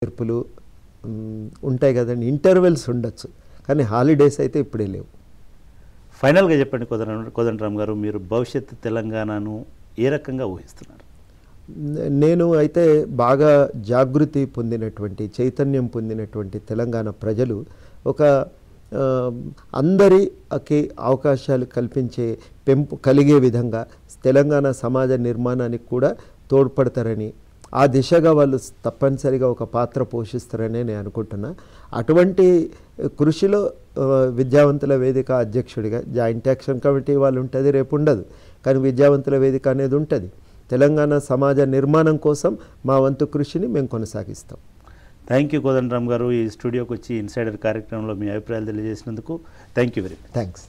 నేర్పులు ఉంటాయి కదండి, ఇంటర్వెల్స్ ఉండొచ్చు, కానీ హాలిడేస్ అయితే ఇప్పుడే లేవు. ఫైనల్గా చెప్పండి కోదండరామ్ గారు, మీరు భవిష్యత్తు తెలంగాణను ఏ రకంగా ఊహిస్తున్నారు? నేను అయితే బాగా జాగృతి పొందినటువంటి, చైతన్యం పొందినటువంటి తెలంగాణ ప్రజలు ఒక అందరికి అవకాశాలు కల్పించే కలిగే విధంగా తెలంగాణ సమాజ నిర్మాణానికి కూడా తోడ్పడతారని, ఆ దిశగా వాళ్ళు తప్పనిసరిగా ఒక పాత్ర పోషిస్తారని నేను అనుకుంటున్నా. అటువంటి కృషిలో విద్యావంతుల వేదిక అధ్యక్షుడిగా, జాయింట్ యాక్షన్ కమిటీ వాళ్ళు ఉంటుంది, రేపు ఉండదు, కానీ విద్యావంతుల వేదిక అనేది ఉంటుంది. తెలంగాణ సమాజ నిర్మాణం కోసం మా వంతు కృషిని మేము కొనసాగిస్తాం. థ్యాంక్ యూ కోదండరామ్ గారు, ఈ స్టూడియోకి వచ్చి ఇన్సైడర్ కార్యక్రమంలో మీ అభిప్రాయాలు తెలియజేసినందుకు thank you very much. Thanks.